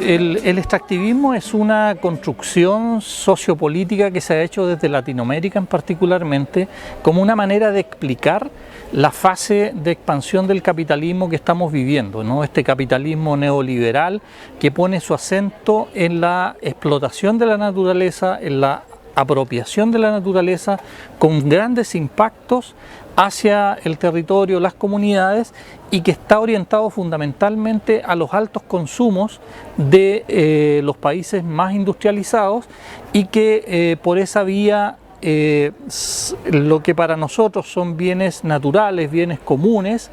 El extractivismo es una construcción sociopolítica que se ha hecho desde Latinoamérica particularmente como una manera de explicar la fase de expansión del capitalismo que estamos viviendo, ¿no? Este capitalismo neoliberal que pone su acento en la explotación de la naturaleza, en la apropiación de la naturaleza con grandes impactos hacia el territorio, las comunidades, y que está orientado fundamentalmente a los altos consumos de los países más industrializados y que por esa vía lo que para nosotros son bienes naturales, bienes comunes,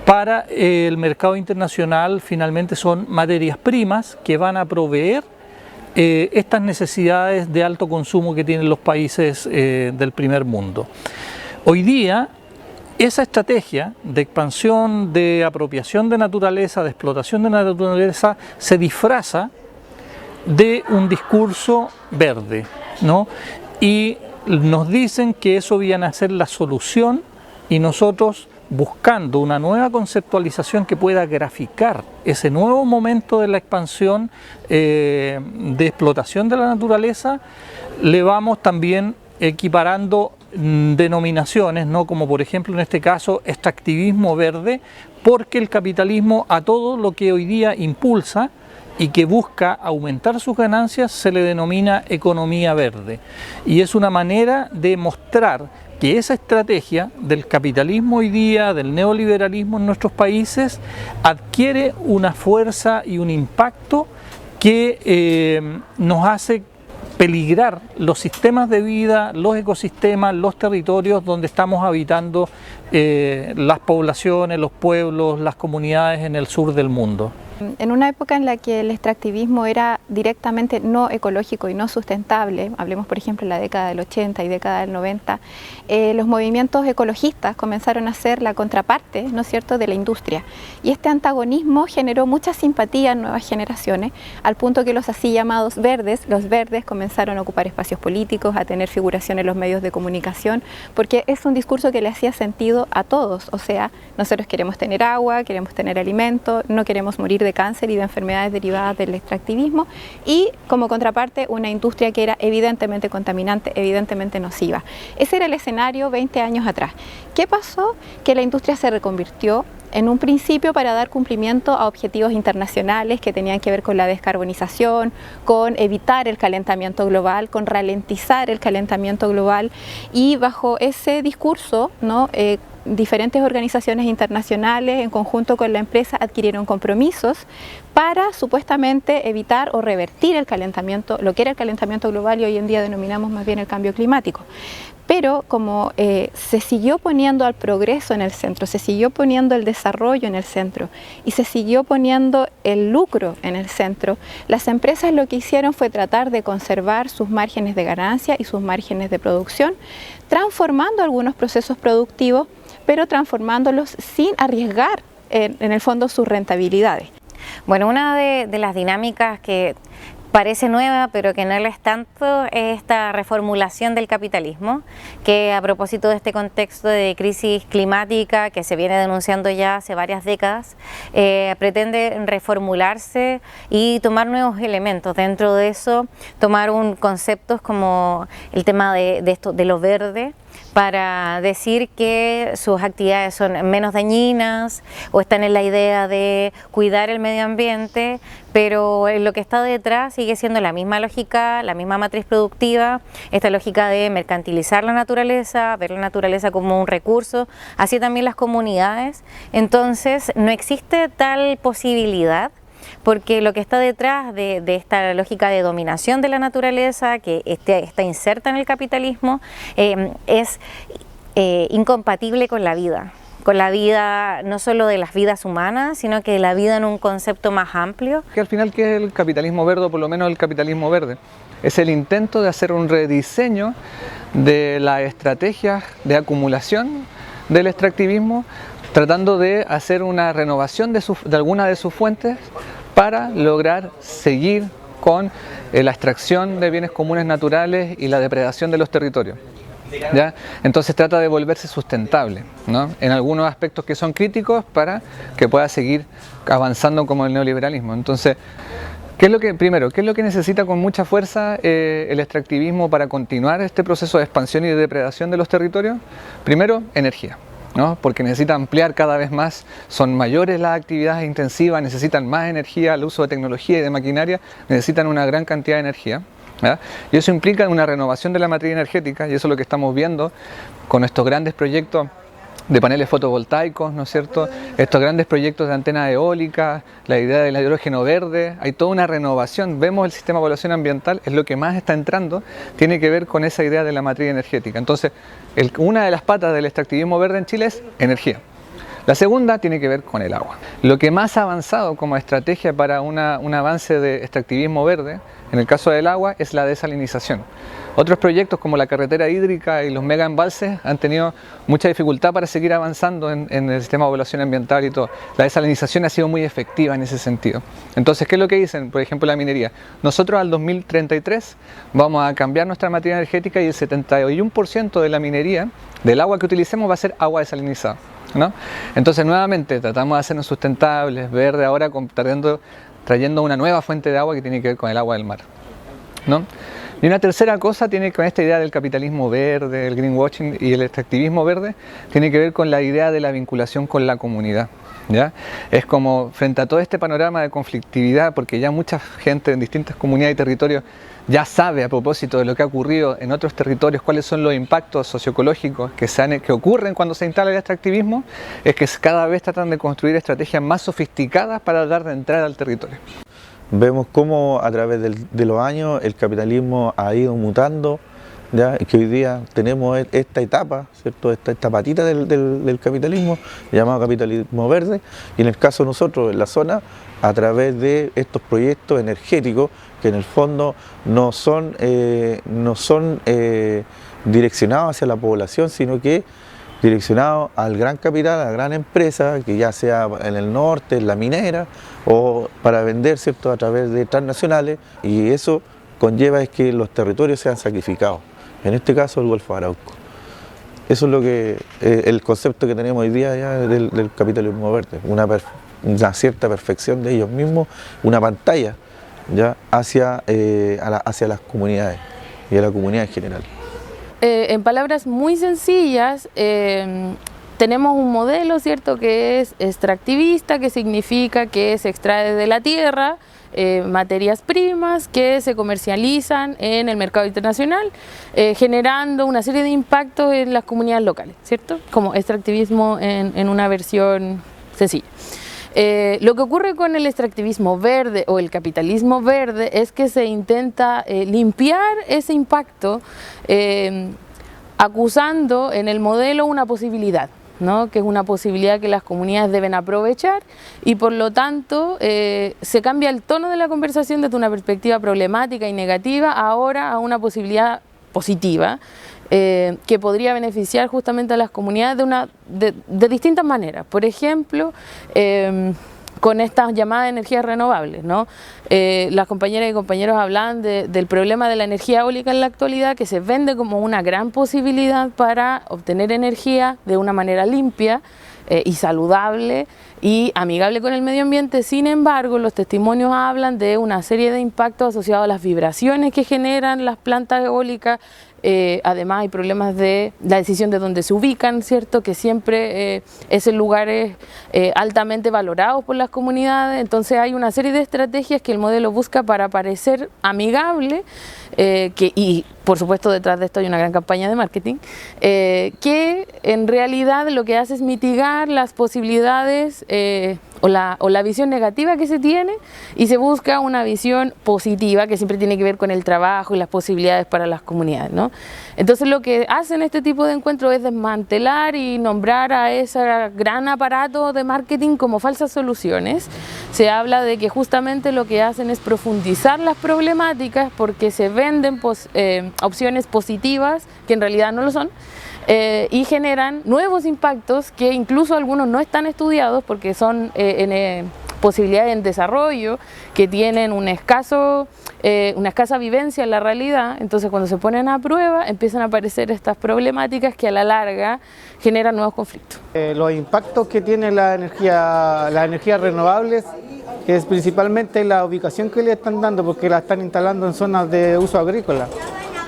para el mercado internacional finalmente son materias primas que van a proveer estas necesidades de alto consumo que tienen los países del primer mundo. Hoy día, esa estrategia de expansión, de apropiación de naturaleza, de explotación de naturaleza, se disfraza de un discurso verde, ¿no? Y nos dicen que eso viene a ser la solución, y nosotros, buscando una nueva conceptualización que pueda graficar ese nuevo momento de la expansión de explotación de la naturaleza, le vamos también equiparando denominaciones, ¿no? Como por ejemplo en este caso extractivismo verde, porque el capitalismo a todo lo que hoy día impulsa y que busca aumentar sus ganancias se le denomina economía verde, y es una manera de mostrar que esa estrategia del capitalismo hoy día, del neoliberalismo en nuestros países, adquiere una fuerza y un impacto que nos hace peligrar los sistemas de vida, los ecosistemas, los territorios donde estamos habitando las poblaciones, los pueblos, las comunidades en el sur del mundo. En una época en la que el extractivismo era directamente no ecológico y no sustentable, hablemos por ejemplo de la década del 80 y década del 90, los movimientos ecologistas comenzaron a ser la contraparte, ¿no es cierto?, de la industria. Y este antagonismo generó mucha simpatía en nuevas generaciones, al punto que los así llamados verdes, los verdes comenzaron a ocupar espacios políticos, a tener figuración en los medios de comunicación, porque es un discurso que le hacía sentido a todos. O sea, nosotros queremos tener agua, queremos tener alimento, no queremos morir de cáncer y de enfermedades derivadas del extractivismo, y como contraparte una industria que era evidentemente contaminante, evidentemente nociva. Ese era el escenario 20 años atrás. ¿Qué pasó? Que la industria se reconvirtió en un principio para dar cumplimiento a objetivos internacionales que tenían que ver con la descarbonización, con evitar el calentamiento global, con ralentizar el calentamiento global, y bajo ese discurso, ¿no?, diferentes organizaciones internacionales en conjunto con la empresa adquirieron compromisos para supuestamente evitar o revertir el calentamiento, lo que era el calentamiento global y hoy en día denominamos más bien el cambio climático. Pero como se siguió poniendo al progreso en el centro, se siguió poniendo el desarrollo en el centro y se siguió poniendo el lucro en el centro, las empresas lo que hicieron fue tratar de conservar sus márgenes de ganancia y sus márgenes de producción, transformando algunos procesos productivos, pero transformándolos sin arriesgar en el fondo sus rentabilidades. Bueno, una de las dinámicas que parece nueva, pero que no lo es tanto, es esta reformulación del capitalismo, que a propósito de este contexto de crisis climática que se viene denunciando ya hace varias décadas, pretende reformularse y tomar nuevos elementos. Dentro de eso, tomar conceptos como el tema de lo verde, para decir que sus actividades son menos dañinas o están en la idea de cuidar el medio ambiente, pero lo que está detrás sigue siendo la misma lógica, la misma matriz productiva, esta lógica de mercantilizar la naturaleza, ver la naturaleza como un recurso, así también las comunidades. Entonces no existe tal posibilidad, porque lo que está detrás de esta lógica de dominación de la naturaleza, que está inserta en el capitalismo, es incompatible con la vida no solo de las vidas humanas, sino que la vida en un concepto más amplio. Que al final, ¿qué es el capitalismo verde, o por lo menos el capitalismo verde? Es el intento de hacer un rediseño de las estrategias de acumulación del extractivismo, tratando de hacer una renovación de alguna de sus fuentes para lograr seguir con la extracción de bienes comunes naturales y la depredación de los territorios. ¿Ya? Entonces trata de volverse sustentable, ¿no?, en algunos aspectos que son críticos para que pueda seguir avanzando como el neoliberalismo. Entonces Primero, ¿qué es lo que necesita con mucha fuerza el extractivismo para continuar este proceso de expansión y de depredación de los territorios? Primero, energía, ¿no? Porque necesita ampliar cada vez más, son mayores las actividades intensivas, necesitan más energía, el uso de tecnología y de maquinaria, necesitan una gran cantidad de energía, ¿verdad? Y eso implica una renovación de la matriz energética, y eso es lo que estamos viendo con estos grandes proyectos de paneles fotovoltaicos, ¿no es cierto? Estos grandes proyectos de antenas eólicas, la idea del hidrógeno verde, hay toda una renovación. Vemos el sistema de evaluación ambiental, es lo que más está entrando, tiene que ver con esa idea de la matriz energética. Entonces, una de las patas del extractivismo verde en Chile es energía. La segunda tiene que ver con el agua. Lo que más ha avanzado como estrategia para un avance de extractivismo verde, en el caso del agua, es la desalinización. Otros proyectos como la carretera hídrica y los mega embalses han tenido mucha dificultad para seguir avanzando en el sistema de evaluación ambiental y todo. La desalinización ha sido muy efectiva en ese sentido. Entonces, ¿qué es lo que dicen? Por ejemplo, la minería. Nosotros al 2033 vamos a cambiar nuestra matriz energética y el 71% de la minería, del agua que utilicemos, va a ser agua desalinizada, ¿no? Entonces, nuevamente, tratamos de hacernos sustentables, verdes, ahora trayendo una nueva fuente de agua que tiene que ver con el agua del mar, ¿no? Y una tercera cosa tiene con esta idea del capitalismo verde, el greenwashing y el extractivismo verde, tiene que ver con la idea de la vinculación con la comunidad, ¿ya? Es como frente a todo este panorama de conflictividad, porque ya mucha gente en distintas comunidades y territorios ya sabe a propósito de lo que ha ocurrido en otros territorios, cuáles son los impactos socioecológicos que ocurren cuando se instala el extractivismo, es que cada vez tratan de construir estrategias más sofisticadas para dar de entrada al territorio. Vemos cómo a través de los años el capitalismo ha ido mutando, ya que hoy día tenemos esta etapa, ¿cierto? Esta patita del capitalismo, llamado capitalismo verde, y en el caso de nosotros en la zona, a través de estos proyectos energéticos que en el fondo no son direccionados hacia la población, sino que direccionado al gran capital, a la gran empresa, que ya sea en el norte, en la minera, o para vender, ¿cierto?, a través de transnacionales, y eso conlleva es que los territorios sean sacrificados, en este caso el Golfo Arauco. Eso es lo que el concepto que tenemos hoy día ya del capitalismo verde, una cierta perfección de ellos mismos, una pantalla ya hacia las comunidades y a la comunidad en general. En palabras muy sencillas, tenemos un modelo, ¿cierto?, que es extractivista, que significa que se extrae de la tierra materias primas que se comercializan en el mercado internacional, generando una serie de impactos en las comunidades locales, ¿cierto?, como extractivismo en una versión sencilla. Lo que ocurre con el extractivismo verde o el capitalismo verde es que se intenta limpiar ese impacto acusando en el modelo una posibilidad, ¿no?, que es una posibilidad que las comunidades deben aprovechar, y por lo tanto se cambia el tono de la conversación desde una perspectiva problemática y negativa ahora a una posibilidad positiva, que podría beneficiar justamente a las comunidades de distintas maneras. Por ejemplo, con estas llamadas energías renovables, ¿no? Las compañeras y compañeros hablan del problema de la energía eólica en la actualidad, que se vende como una gran posibilidad para obtener energía de una manera limpia y saludable y amigable con el medio ambiente. Sin embargo, los testimonios hablan de una serie de impactos asociados a las vibraciones que generan las plantas eólicas. Además hay problemas de la decisión de dónde se ubican, ¿cierto?, que siempre es en lugares altamente valorados por las comunidades. Entonces hay una serie de estrategias que el modelo busca para parecer amigable, y por supuesto detrás de esto hay una gran campaña de marketing, que en realidad lo que hace es mitigar las posibilidades o la visión negativa que se tiene, y se busca una visión positiva que siempre tiene que ver con el trabajo y las posibilidades para las comunidades, ¿no? Entonces lo que hacen este tipo de encuentros es desmantelar y nombrar a ese gran aparato de marketing como falsas soluciones. Se habla de que justamente lo que hacen es profundizar las problemáticas porque se venden opciones positivas que en realidad no lo son. Y generan nuevos impactos que incluso algunos no están estudiados porque son posibilidades en desarrollo que tienen una escasa vivencia en la realidad. Entonces cuando se ponen a prueba empiezan a aparecer estas problemáticas que a la larga generan nuevos conflictos. Los impactos que tiene las energías renovables es principalmente la ubicación que le están dando, porque la están instalando en zonas de uso agrícola,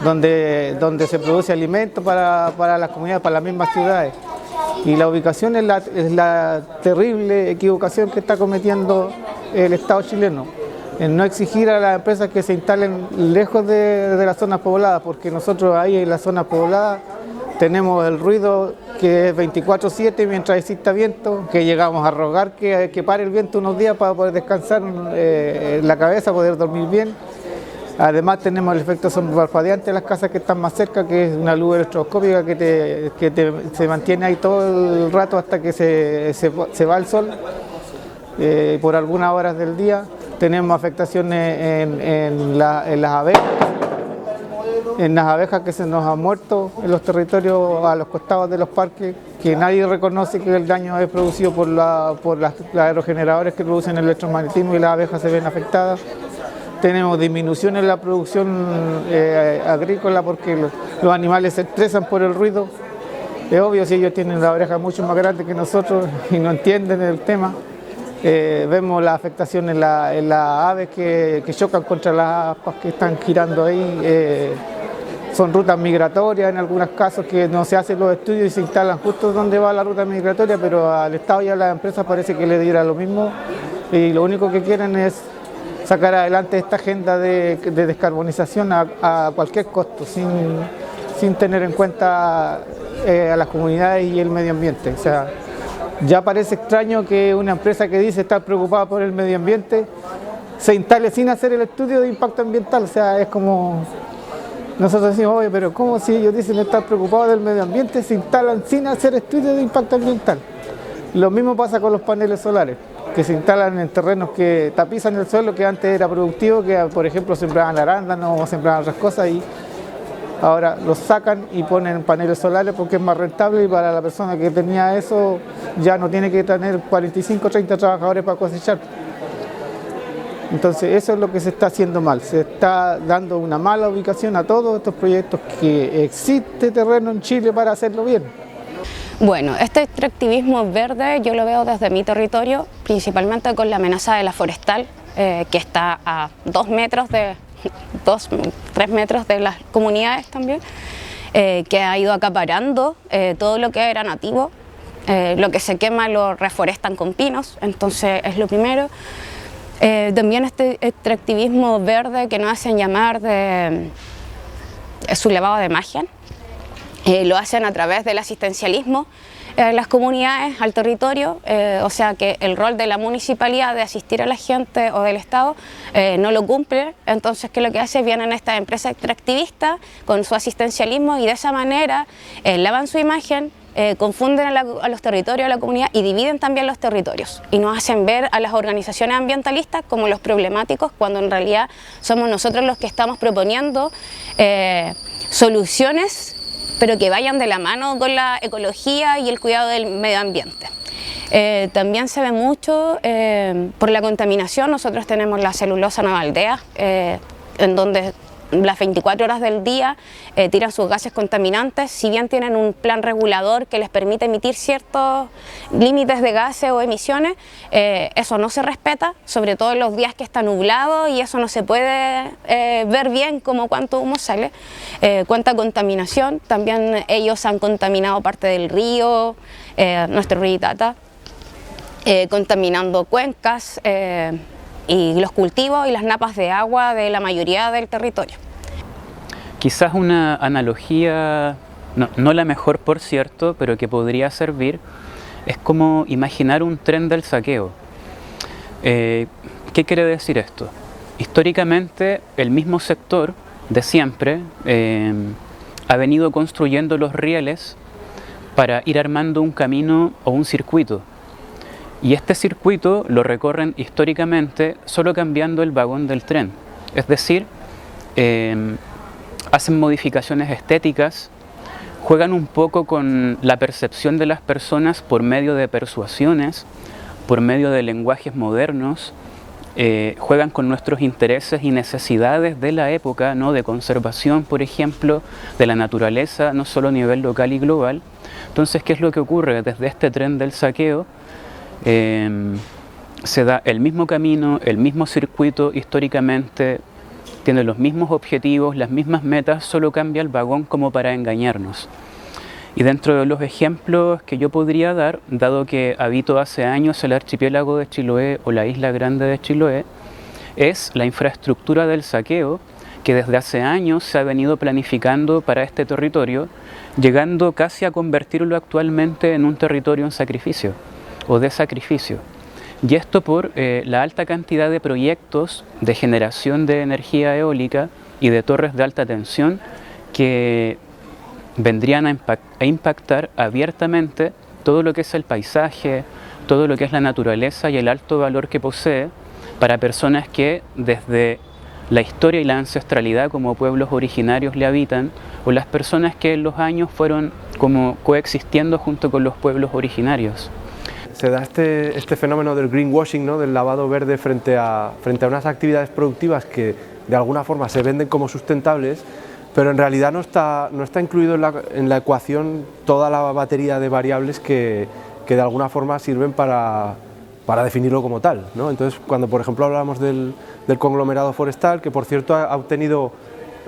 donde se produce alimento para las comunidades, para las mismas ciudades. Y la ubicación es la terrible equivocación que está cometiendo el Estado chileno, en no exigir a las empresas que se instalen lejos de las zonas pobladas, porque nosotros ahí en las zonas pobladas tenemos el ruido que es 24/7 mientras exista viento, que llegamos a rogar que pare el viento unos días para poder descansar la cabeza, poder dormir bien. Además tenemos el efecto parpadeante de las casas que están más cerca, que es una luz electroscópica que se mantiene ahí todo el rato hasta que se va el sol por algunas horas del día. Tenemos afectaciones en las abejas. En las abejas que se nos han muerto en los territorios a los costados de los parques, que nadie reconoce que el daño es producido por los aerogeneradores que producen el electromagnetismo y las abejas se ven afectadas. Tenemos disminución en la producción agrícola porque los animales se estresan por el ruido. Es obvio, si ellos tienen la oreja mucho más grande que nosotros y no entienden el tema. Vemos la afectación en las aves que chocan contra las aspas que están girando ahí. Son rutas migratorias en algunos casos que no se hacen los estudios y se instalan justo donde va la ruta migratoria, pero al Estado y a las empresas parece que le diera lo mismo y lo único que quieren es sacar adelante esta agenda de descarbonización a cualquier costo, sin tener en cuenta a las comunidades y el medio ambiente. O sea, ya parece extraño que una empresa que dice estar preocupada por el medio ambiente se instale sin hacer el estudio de impacto ambiental. O sea, es como... Nosotros decimos, oye, pero ¿cómo si ellos dicen estar preocupados del medio ambiente se instalan sin hacer estudios de impacto ambiental? Lo mismo pasa con los paneles solares, que se instalan en terrenos que tapizan el suelo, que antes era productivo, que por ejemplo sembraban arándanos o sembraban otras cosas y ahora los sacan y ponen paneles solares porque es más rentable y para la persona que tenía eso ya no tiene que tener 45 o 30 trabajadores para cosechar. Entonces eso es lo que se está haciendo mal, se está dando una mala ubicación a todos estos proyectos que existe terreno en Chile para hacerlo bien. Bueno, este extractivismo verde yo lo veo desde mi territorio, principalmente con la amenaza de la forestal, que está a 3 metros de las comunidades también, que ha ido acaparando todo lo que era nativo, lo que se quema lo reforestan con pinos, entonces es lo primero. También este extractivismo verde que nos hacen llamar de sublevado de magia, lo hacen a través del asistencialismo en las comunidades, al territorio, o sea que el rol de la municipalidad de asistir a la gente o del Estado no lo cumple, entonces ¿qué es lo que hace? Vienen estas empresas extractivistas con su asistencialismo y de esa manera lavan su imagen, confunden a los territorios, a la comunidad y dividen también los territorios y nos hacen ver a las organizaciones ambientalistas como los problemáticos cuando en realidad somos nosotros los que estamos proponiendo soluciones pero que vayan de la mano con la ecología y el cuidado del medio ambiente. También se ve mucho por la contaminación. Nosotros tenemos la celulosa Nueva Aldea, en donde las 24 horas del día tiran sus gases contaminantes, si bien tienen un plan regulador que les permite emitir ciertos límites de gases o emisiones, eso no se respeta, sobre todo en los días que está nublado y eso no se puede ver bien como cuánto humo sale, cuánta contaminación, también ellos han contaminado parte del río, nuestro río Itata, contaminando cuencas, y los cultivos y las napas de agua de la mayoría del territorio. Quizás una analogía, no la mejor por cierto, pero que podría servir, es como imaginar un tren del saqueo. ¿Qué quiere decir esto? Históricamente el mismo sector de siempre ha venido construyendo los rieles para ir armando un camino o un circuito. Y este circuito lo recorren históricamente solo cambiando el vagón del tren. Es decir, hacen modificaciones estéticas, juegan un poco con la percepción de las personas por medio de persuasiones, por medio de lenguajes modernos, juegan con nuestros intereses y necesidades de la época, ¿no? De conservación, por ejemplo, de la naturaleza, no solo a nivel local y global. Entonces, ¿qué es lo que ocurre? Desde este tren del saqueo, se da el mismo camino, el mismo circuito históricamente, tiene los mismos objetivos, las mismas metas, solo cambia el vagón como para engañarnos. Y dentro de los ejemplos que yo podría dar, dado que habito hace años el archipiélago de Chiloé o la isla grande de Chiloé, es la infraestructura del saqueo que desde hace años se ha venido planificando para este territorio, llegando casi a convertirlo actualmente en un territorio en sacrificio o de sacrificio. Y esto por la alta cantidad de proyectos de generación de energía eólica y de torres de alta tensión que vendrían a impactar abiertamente todo lo que es el paisaje, todo lo que es la naturaleza y el alto valor que posee para personas que desde la historia y la ancestralidad como pueblos originarios le habitan, o las personas que en los años fueron como coexistiendo junto con los pueblos originarios. Se da este fenómeno del greenwashing, ¿no? Del lavado verde frente a unas actividades productivas que de alguna forma se venden como sustentables, pero en realidad no está incluido en la ecuación toda la batería de variables que de alguna forma sirven para definirlo como tal, ¿no? Entonces, cuando por ejemplo hablamos del conglomerado forestal, que por cierto ha obtenido,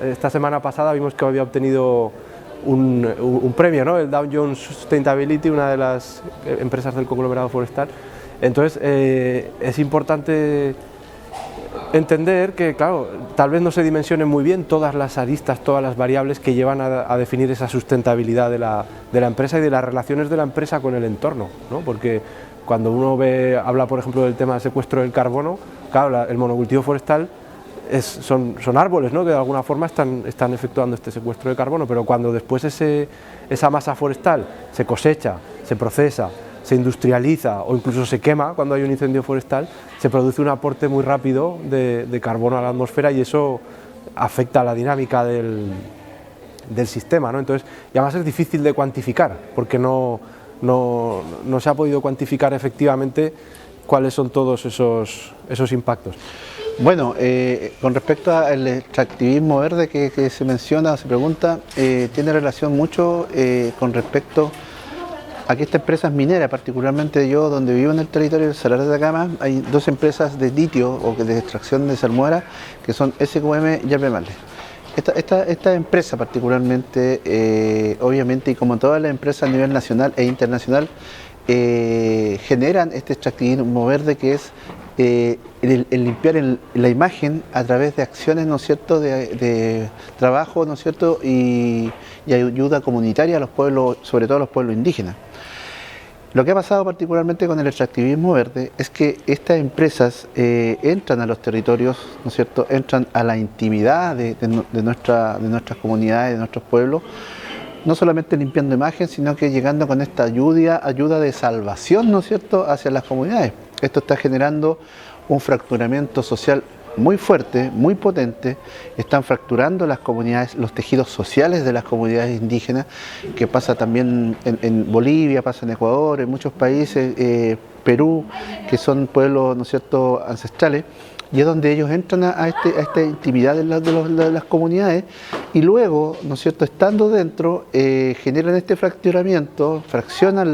esta semana pasada vimos que había obtenido un premio, ¿no? El Dow Jones Sustainability, una de las empresas del conglomerado forestal. Entonces es importante entender que, claro, tal vez no se dimensionen muy bien todas las aristas, todas las variables que llevan a definir esa sustentabilidad de la empresa y de las relaciones de la empresa con el entorno, ¿no? Porque cuando uno habla por ejemplo del tema del secuestro del carbono, claro, el monocultivo forestal son árboles, ¿no? Que de alguna forma están efectuando este secuestro de carbono, pero cuando después esa masa forestal se cosecha, se procesa, se industrializa o incluso se quema cuando hay un incendio forestal, se produce un aporte muy rápido de carbono a la atmósfera y eso afecta a la dinámica del sistema, ¿no? Entonces, y además es difícil de cuantificar porque no se ha podido cuantificar efectivamente cuáles son todos esos impactos. Bueno, con respecto al extractivismo verde que se menciona, se pregunta, tiene relación mucho con respecto a que estas empresas mineras, particularmente yo donde vivo en el territorio del Salar de Atacama, hay dos empresas de litio o de extracción de salmuera que son SQM y Albemarle. Esta empresa particularmente, obviamente, y como todas las empresas a nivel nacional e internacional, generan este extractivismo verde que es el limpiar la imagen a través de acciones, ¿no es cierto?, de trabajo, ¿no es cierto?, y ayuda comunitaria a los pueblos, sobre todo a los pueblos indígenas. Lo que ha pasado particularmente con el extractivismo verde es que estas empresas entran a los territorios, ¿no es cierto?, entran a la intimidad de nuestras comunidades, de nuestros pueblos, no solamente limpiando imagen, sino que llegando con esta ayuda de salvación, ¿no es cierto?, hacia las comunidades. Esto está generando un fracturamiento social muy fuerte, muy potente. Están fracturando las comunidades, los tejidos sociales de las comunidades indígenas, que pasa también en Bolivia, pasa en Ecuador, en muchos países, Perú, que son pueblos, ¿no es cierto?, ancestrales, y es donde ellos entran a esta intimidad de las comunidades y luego, ¿no es cierto?, estando dentro, generan este fracturamiento, fraccionan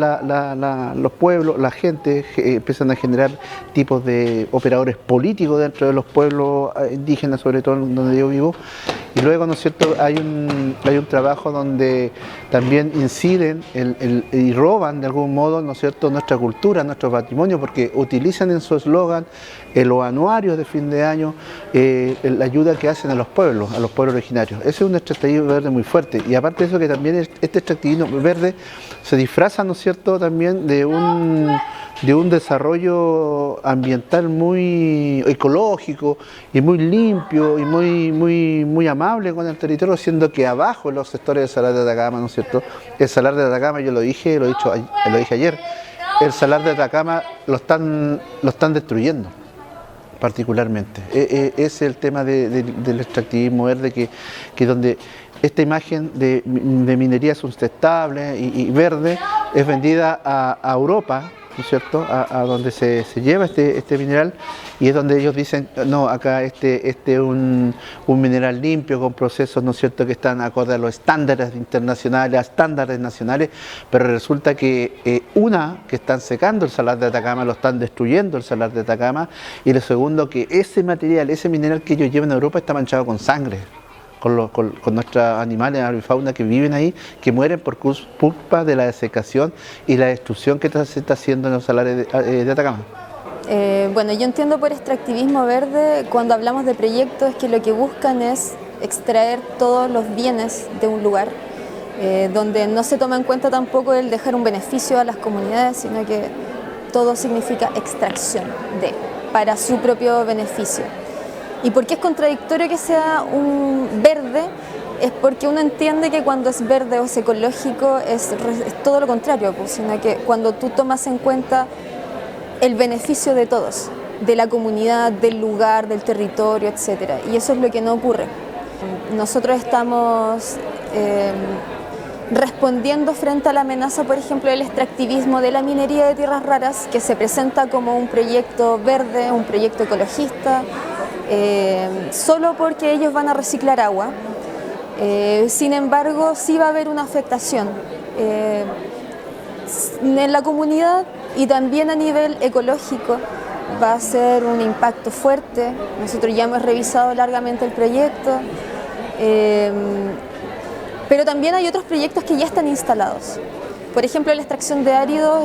los pueblos, la gente, empiezan a generar tipos de operadores políticos dentro de los pueblos indígenas, sobre todo donde yo vivo, y luego, ¿no es cierto?, hay un trabajo donde también inciden y roban de algún modo, ¿no es cierto?, nuestra cultura, nuestro patrimonio, porque utilizan en su eslogan los anuarios de fin de año, la ayuda que hacen a los pueblos originarios. Ese es un extractivismo verde muy fuerte, y aparte de eso, que también este extractivismo verde se disfraza, ¿no es cierto?, también de un desarrollo ambiental muy ecológico y muy limpio y muy amable con el territorio, siendo que abajo en los sectores del Salar de Atacama, ¿no es cierto?, el Salar de Atacama, yo lo dije ayer, el Salar de Atacama lo están destruyendo particularmente. Es el tema del extractivismo verde, que donde esta imagen de minería sustentable y verde es vendida a Europa, ¿no es cierto?, a donde se lleva este mineral, y es donde ellos dicen, no, acá este es un mineral limpio, con procesos, ¿no es cierto?, que están acorde a los estándares internacionales, a estándares nacionales, pero resulta que que están secando el Salar de Atacama, lo están destruyendo el Salar de Atacama, y lo segundo, que ese material, ese mineral que ellos llevan a Europa está manchado con sangre, con nuestros animales, avifauna que viven ahí, que mueren por culpa de la desecación y la destrucción que se está haciendo en los salares de Atacama. Bueno, yo entiendo por extractivismo verde, cuando hablamos de proyectos, que lo que buscan es extraer todos los bienes de un lugar, donde no se toma en cuenta tampoco el dejar un beneficio a las comunidades, sino que todo significa extracción para su propio beneficio. ¿Y por qué es contradictorio que sea un verde? Es porque uno entiende que cuando es verde o es ecológico es todo lo contrario, pues, sino que cuando tú tomas en cuenta el beneficio de todos, de la comunidad, del lugar, del territorio, etc. Y eso es lo que no ocurre. Nosotros estamos respondiendo frente a la amenaza, por ejemplo, del extractivismo de la minería de tierras raras, que se presenta como un proyecto verde, un proyecto ecologista, solo porque ellos van a reciclar agua. Sin embargo, sí va a haber una afectación en la comunidad y también a nivel ecológico. Va a ser un impacto fuerte. Nosotros ya hemos revisado largamente el proyecto, pero también hay otros proyectos que ya están instalados. Por ejemplo, la extracción de áridos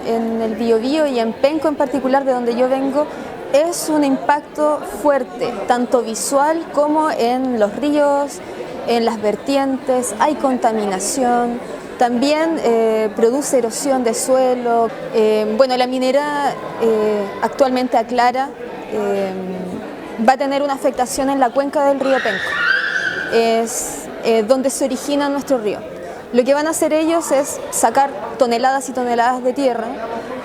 en el Biobío y en Penco en particular, de donde yo vengo, es un impacto fuerte, tanto visual como en los ríos, en las vertientes, hay contaminación, también produce erosión de suelo. Bueno, la minera actualmente Aclara va a tener una afectación en la cuenca del río Penco, es donde se origina nuestro río. Lo que van a hacer ellos es sacar toneladas y toneladas de tierra,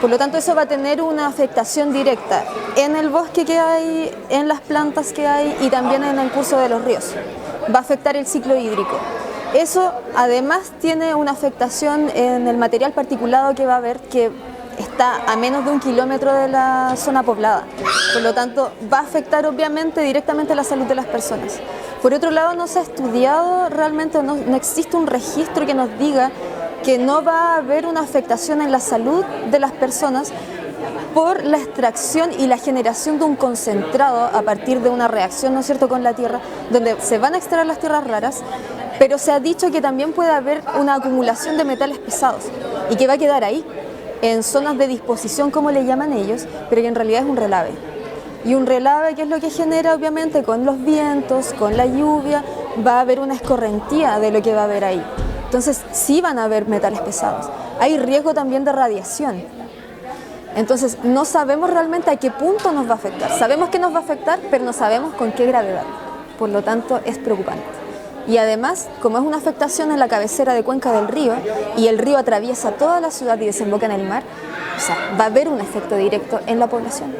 por lo tanto eso va a tener una afectación directa en el bosque que hay, en las plantas que hay y también en el curso de los ríos. Va a afectar el ciclo hídrico. Eso además tiene una afectación en el material particulado que va a haber, que está a menos de 1 kilómetro de la zona poblada. Por lo tanto, va a afectar obviamente directamente la salud de las personas. Por otro lado, no se ha estudiado realmente, no existe un registro que nos diga que no va a haber una afectación en la salud de las personas por la extracción y la generación de un concentrado a partir de una reacción, ¿no es cierto?, con la tierra, donde se van a extraer las tierras raras, pero se ha dicho que también puede haber una acumulación de metales pesados y que va a quedar ahí, en zonas de disposición, como le llaman ellos, pero que en realidad es un relave. Y un relave, que es lo que genera, obviamente, con los vientos, con la lluvia, va a haber una escorrentía de lo que va a haber ahí. Entonces, sí van a haber metales pesados. Hay riesgo también de radiación. Entonces, no sabemos realmente a qué punto nos va a afectar. Sabemos que nos va a afectar, pero no sabemos con qué gravedad. Por lo tanto, es preocupante. Y además, como es una afectación en la cabecera de cuenca del río, y el río atraviesa toda la ciudad y desemboca en el mar, o sea, va a haber un efecto directo en la población.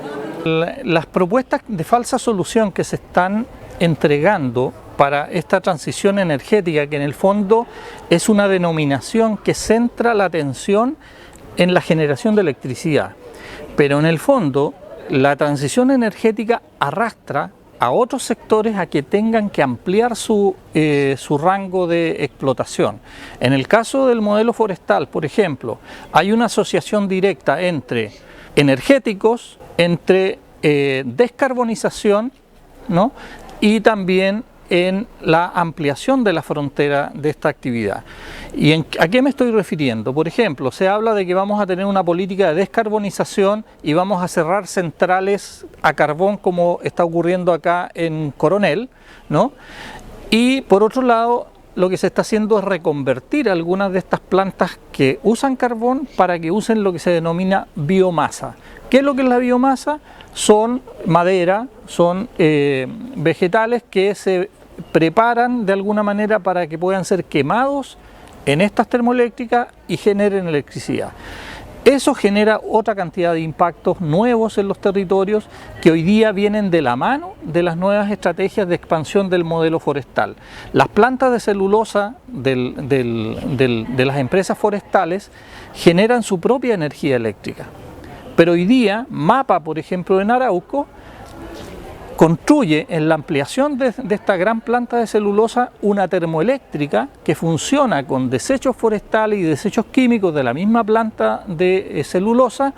Las propuestas de falsa solución que se están entregando para esta transición energética, que en el fondo es una denominación que centra la atención en la generación de electricidad, pero en el fondo la transición energética arrastra a otros sectores a que tengan que ampliar su rango de explotación. En el caso del modelo forestal, por ejemplo, hay una asociación directa entre energéticos, entre descarbonización, ¿no?, y también en la ampliación de la frontera de esta actividad. ¿Y a qué me estoy refiriendo? Por ejemplo, se habla de que vamos a tener una política de descarbonización y vamos a cerrar centrales a carbón, como está ocurriendo acá en Coronel, ¿no? Y por otro lado, lo que se está haciendo es reconvertir algunas de estas plantas que usan carbón para que usen lo que se denomina biomasa. ¿Qué es lo que es la biomasa? Son madera, son vegetales que se preparan de alguna manera para que puedan ser quemados en estas termoeléctricas y generen electricidad. Eso genera otra cantidad de impactos nuevos en los territorios que hoy día vienen de la mano de las nuevas estrategias de expansión del modelo forestal. Las plantas de celulosa de las empresas forestales generan su propia energía eléctrica, pero hoy día MAPA, por ejemplo, en Arauco, construye en la ampliación de esta gran planta de celulosa una termoeléctrica que funciona con desechos forestales y desechos químicos de la misma planta de celulosa,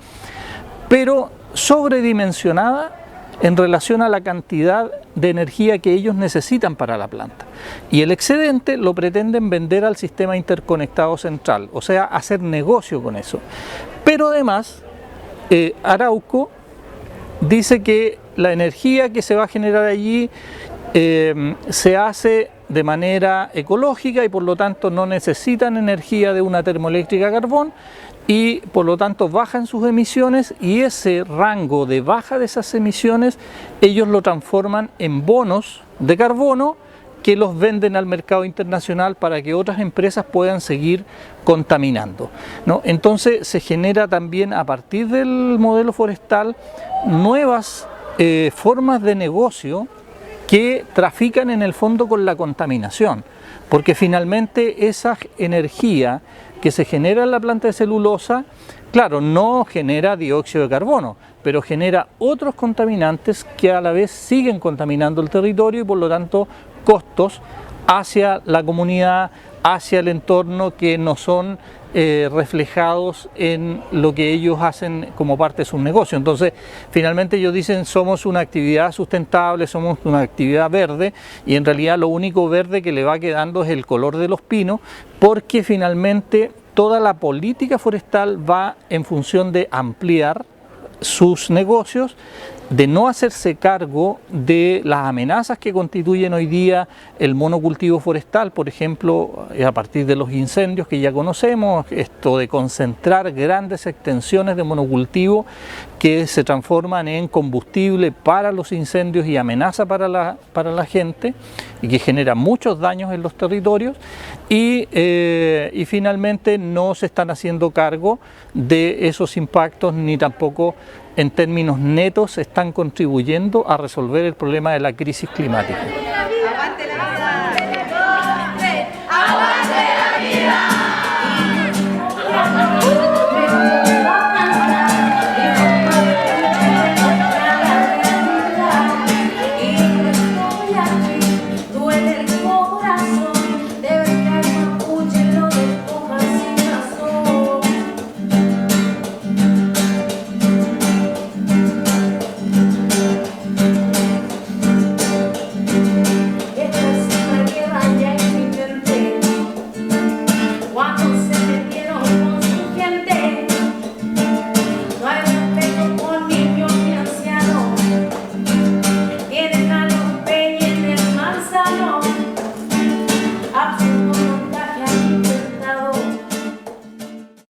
pero sobredimensionada en relación a la cantidad de energía que ellos necesitan para la planta. Y el excedente lo pretenden vender al sistema interconectado central, o sea, hacer negocio con eso. Pero además, Arauco dice que la energía que se va a generar allí se hace de manera ecológica y por lo tanto no necesitan energía de una termoeléctrica a carbón y por lo tanto bajan sus emisiones, y ese rango de baja de esas emisiones ellos lo transforman en bonos de carbono que los venden al mercado internacional para que otras empresas puedan seguir contaminando, ¿no? Entonces se genera también a partir del modelo forestal nuevas formas de negocio que trafican en el fondo con la contaminación, porque finalmente esa energía que se genera en la planta de celulosa, claro, no genera dióxido de carbono, pero genera otros contaminantes que a la vez siguen contaminando el territorio y por lo tanto costos hacia la comunidad, hacia el entorno que no son reflejados en lo que ellos hacen como parte de sus negocios. Entonces, finalmente ellos dicen somos una actividad sustentable, somos una actividad verde, y en realidad lo único verde que le va quedando es el color de los pinos, porque finalmente toda la política forestal va en función de ampliar sus negocios, de no hacerse cargo de las amenazas que constituyen hoy día el monocultivo forestal, por ejemplo, a partir de los incendios que ya conocemos, esto de concentrar grandes extensiones de monocultivo que se transforman en combustible para los incendios y amenaza para la gente y que genera muchos daños en los territorios, y finalmente no se están haciendo cargo de esos impactos ni tampoco en términos netos están contribuyendo a resolver el problema de la crisis climática.